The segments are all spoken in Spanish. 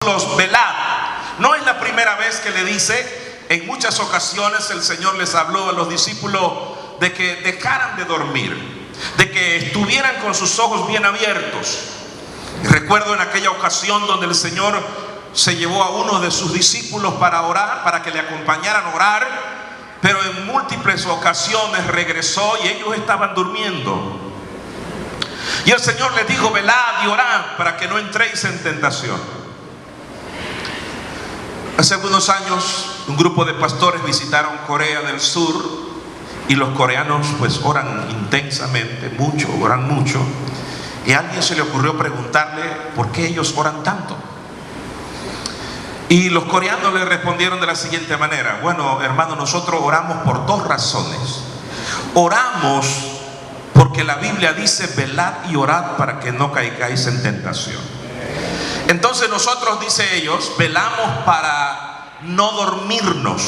velad. No es la primera vez que le dice. En muchas ocasiones el Señor les habló a los discípulos de que dejaran de dormir, de que estuvieran con sus ojos bien abiertos. Y recuerdo en aquella ocasión donde el Señor se llevó a uno de sus discípulos para orar, para que le acompañaran a orar, pero en múltiples ocasiones regresó y ellos estaban durmiendo. Y el Señor les dijo: velad y orad para que no entréis en tentación. Hace algunos años un grupo de pastores visitaron Corea del Sur, y los coreanos pues oran intensamente, oran mucho, y a alguien se le ocurrió preguntarle por qué ellos oran tanto. Y los coreanos le respondieron de la siguiente manera: bueno, hermano, nosotros oramos por dos razones. Oramos porque la Biblia dice: velad y orad para que no caigáis en tentación. Entonces nosotros, dice ellos, velamos para no dormirnos,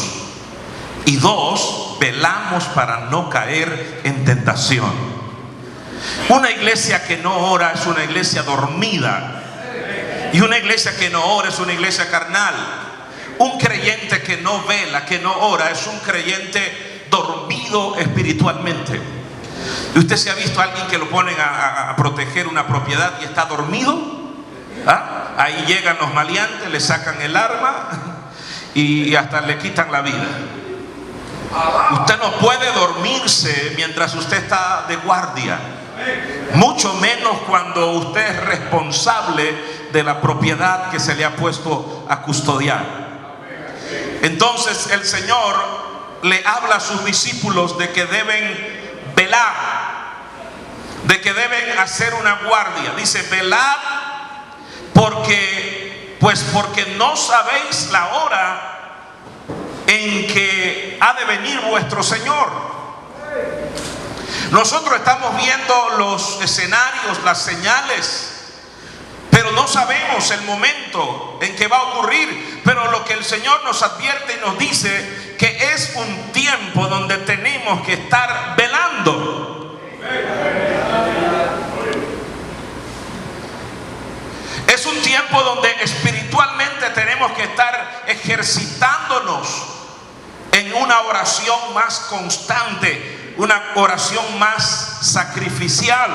y dos, velamos para no caer en tentación. Una iglesia que no ora es una iglesia dormida, y una iglesia que no ora es una iglesia carnal. Un creyente que no vela, que no ora, es un creyente dormido espiritualmente. ¿Y usted se ha visto a alguien que lo ponen a proteger una propiedad y está dormido? ¿Ah? Ahí llegan los maleantes, le sacan el arma y hasta le quitan la vida. Usted no puede dormirse mientras usted está de guardia, mucho menos cuando usted es responsable de la propiedad que se le ha puesto a custodiar. Entonces el Señor le habla a sus discípulos de que deben velar, de que deben hacer una guardia. Dice: velad porque no sabéis la hora en que ha de venir vuestro Señor. Nosotros estamos viendo los escenarios, las señales, pero no sabemos el momento en que va a ocurrir. Pero lo que el Señor nos advierte y nos dice, que es un tiempo donde tenemos que estar velando. Es un tiempo donde espiritualmente tenemos que estar ejercitándonos en una oración más constante, una oración más sacrificial.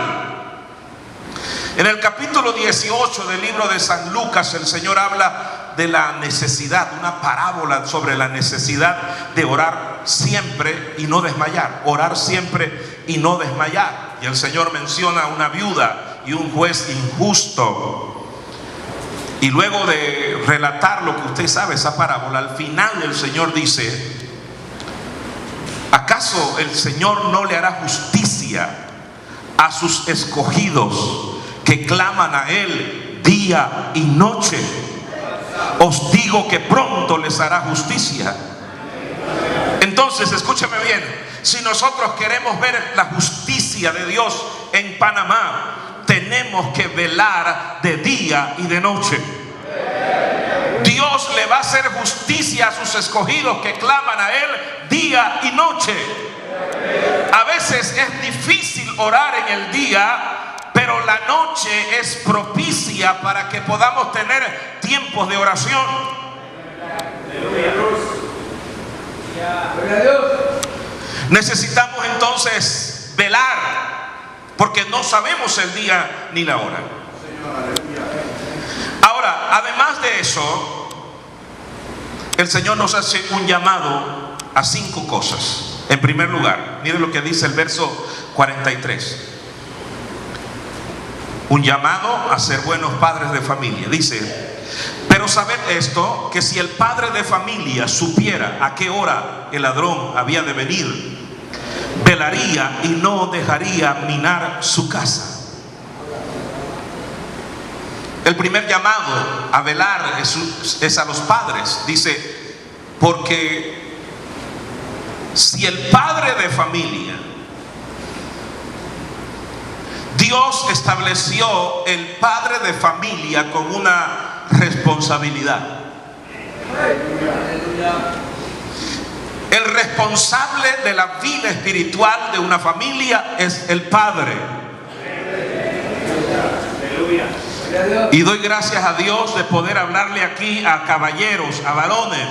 En el capítulo 18 del libro de San Lucas, el Señor habla de la necesidad, una parábola sobre la necesidad de orar siempre y no desmayar, orar siempre y no desmayar. Y el Señor menciona a una viuda y un juez injusto. Y luego de relatar lo que usted sabe, esa parábola, al final el Señor dice: ¿acaso el Señor no le hará justicia a sus escogidos que claman a Él día y noche? Os digo que pronto les hará justicia. Entonces, escúcheme bien, si nosotros queremos ver la justicia de Dios en Panamá, tenemos que velar de día y de noche. Dios le va a hacer justicia a sus escogidos que claman a Él día y noche. A veces es difícil orar en el día, pero la noche es propicia para que podamos tener tiempos de oración. Necesitamos entonces velar, porque no sabemos el día ni la hora. Ahora, además de eso, el Señor nos hace un llamado a 5 cosas. En primer lugar, mire lo que dice el verso 43. Un llamado a ser buenos padres de familia. Dice: pero sabed esto, que si el padre de familia supiera a qué hora el ladrón había de venir, velaría y no dejaría minar su casa. El primer llamado a velar es a los padres. Dice: porque si el padre de familia, Dios estableció el padre de familia con una responsabilidad. El responsable de la vida espiritual de una familia es el padre. Y doy gracias a Dios de poder hablarle aquí a caballeros, a varones.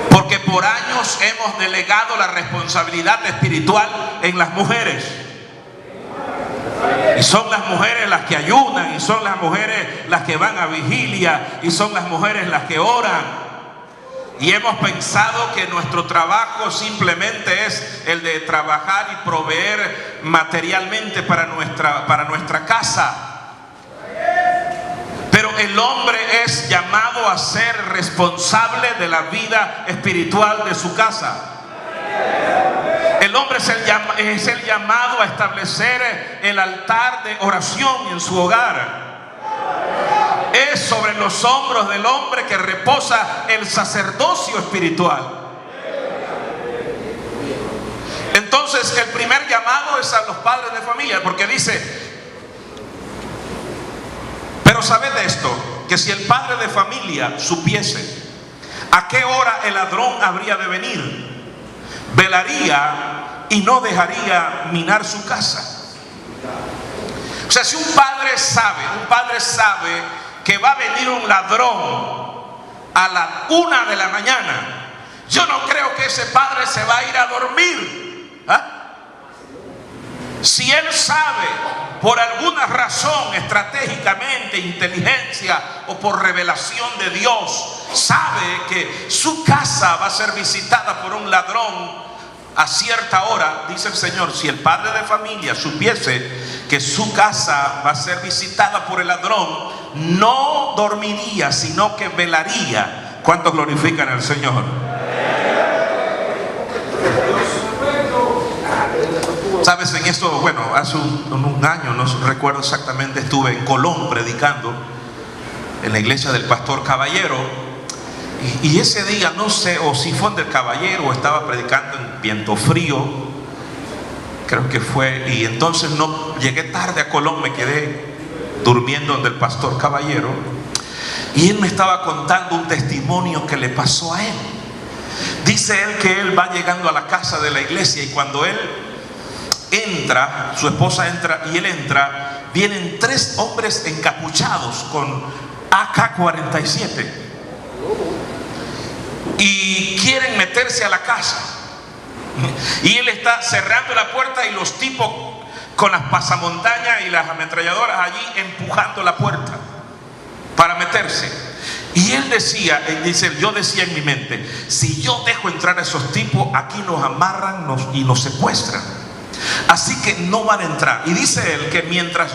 Porque por años hemos delegado la responsabilidad espiritual en las mujeres. Y son las mujeres las que ayunan, y son las mujeres las que van a vigilia, y son las mujeres las que oran. Y hemos pensado que nuestro trabajo simplemente es el de trabajar y proveer materialmente para nuestra casa. Pero el hombre es llamado a ser responsable de la vida espiritual de su casa. El hombre es el llamado a establecer el altar de oración en su hogar. Es sobre los hombros del hombre que reposa el sacerdocio espiritual. Entonces el primer llamado es a los padres de familia, porque dice: pero sabed esto, que si el padre de familia supiese a qué hora el ladrón habría de venir, velaría y no dejaría minar su casa. O sea, si un padre sabe que va a venir un ladrón a las 1 de la mañana, yo no creo que ese padre se va a ir a dormir. Si él sabe, por alguna razón, estratégicamente, inteligencia o por revelación de Dios, sabe que su casa va a ser visitada por un ladrón a cierta hora, dice el Señor, si el padre de familia supiese que su casa va a ser visitada por el ladrón, no dormiría, sino que velaría. ¿Cuántos glorifican al Señor? Sabes, en esto, bueno, hace un año, no recuerdo exactamente, estuve en Colón predicando en la iglesia del pastor Caballero. Y ese día, no sé, o si fue del Caballero o estaba predicando en viento frío, creo que fue. Y entonces no llegué tarde a Colón, me quedé durmiendo donde el pastor Caballero. Y él me estaba contando un testimonio que le pasó a él. Dice él que él va llegando a la casa de la iglesia, y cuando él entra, su esposa entra y él entra, vienen 3 hombres encapuchados con AK-47 y quieren meterse a la casa. Y él está cerrando la puerta y los tipos con las pasamontañas y las ametralladoras allí empujando la puerta para meterse. Y él decía, yo decía en mi mente: si yo dejo entrar a esos tipos, aquí nos amarran y nos secuestran. Así que no van a entrar. Y dice él que mientras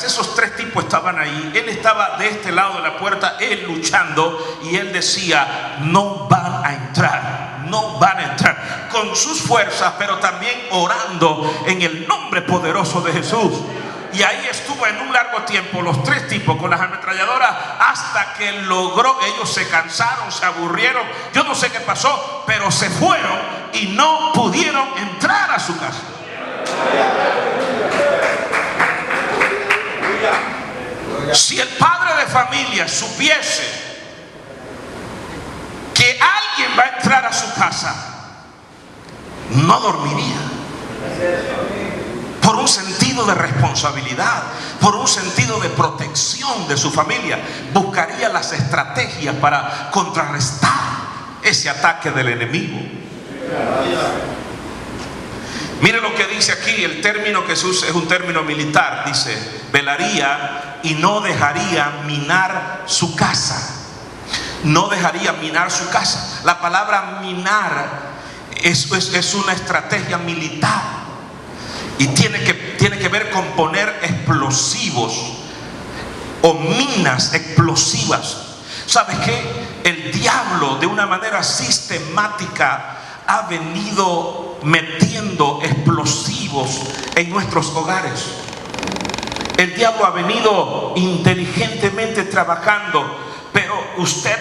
esos 3 tipos estaban ahí, él estaba de este lado de la puerta, él luchando, y él decía: no van a entrar, no van a entrar, con sus fuerzas, pero también orando en el nombre poderoso de Jesús. Y ahí estuvo en un largo tiempo los 3 tipos con las ametralladoras, hasta que logró. Ellos se cansaron, se aburrieron, yo no sé qué pasó, pero se fueron y no pudieron entrar a su casa. Si el padre de familia supiese que alguien va a entrar a su casa, no dormiría. Por un sentido de responsabilidad, por un sentido de protección de su familia, buscaría las estrategias para contrarrestar ese ataque del enemigo. Mire lo que dice aquí, el término que se usa es un término militar. Dice: velaría y no dejaría minar su casa. No dejaría minar su casa. La palabra minar es una estrategia militar. Y tiene que ver con poner explosivos o minas explosivas. ¿Sabes qué? El diablo de una manera sistemática ha venido metiendo explosivos en nuestros hogares. El diablo ha venido inteligentemente trabajando. Pero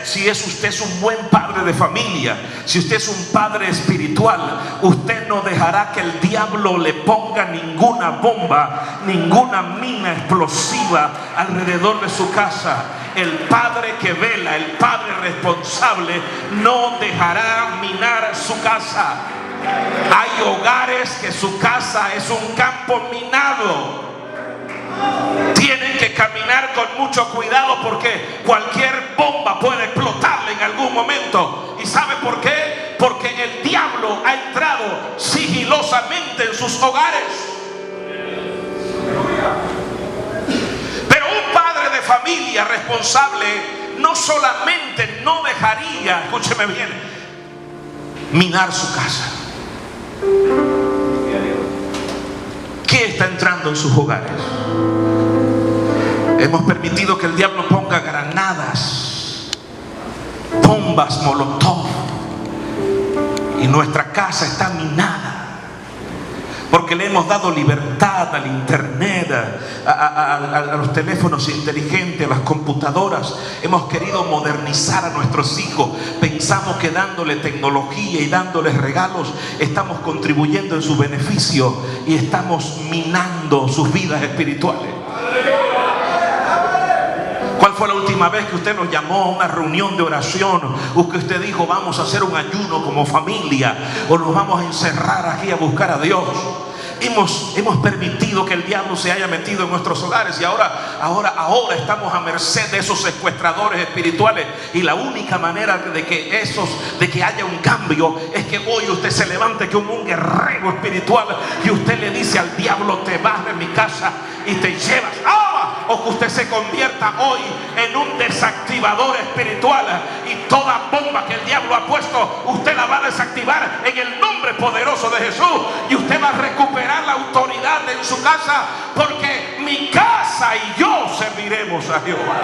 si usted es un buen padre de familia, si usted es un padre espiritual, usted no dejará que el diablo le ponga ninguna bomba, ninguna mina explosiva alrededor de su casa. El padre que vela, el padre responsable, no dejará minar su casa. Hay hogares que su casa es un campo minado. Tienen que caminar con mucho cuidado porque cualquier bomba puede explotarle en algún momento. ¿Y sabe por qué? Porque el diablo ha entrado sigilosamente en sus hogares. Pero un padre de familia responsable no solamente no dejaría, escúcheme bien, minar su casa. ¿Qué está entrando en sus hogares? Hemos permitido que el diablo ponga granadas, bombas molotov, y nuestra casa está minada porque le hemos dado libertad al internet, a los teléfonos inteligentes, a las computadoras. Hemos querido modernizar a nuestros hijos. Pensamos que dándole tecnología y dándoles regalos estamos contribuyendo en su beneficio y estamos minando sus vidas espirituales. ¿Cuál fue la última vez que usted nos llamó a una reunión de oración? O que usted dijo, vamos a hacer un ayuno como familia, o nos vamos a encerrar aquí a buscar a Dios? Hemos permitido que el diablo se haya metido en nuestros hogares y ahora estamos a merced de esos secuestradores espirituales. Y la única manera de que haya un cambio es que hoy usted se levante como un guerrero espiritual y usted le dice al diablo, te vas de mi casa y te llevas. O que usted se convierta hoy en un desactivador espiritual y toda bomba que el diablo ha puesto, usted la va a desactivar en el nombre poderoso de Jesús, y usted va a recuperar la autoridad en su casa, porque mi casa y yo serviremos a Jehová.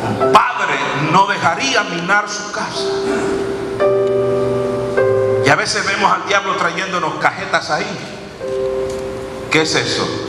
Un padre no dejaría minar su casa. Y a veces vemos al diablo trayéndonos cajetas ahí. ¿Qué es eso?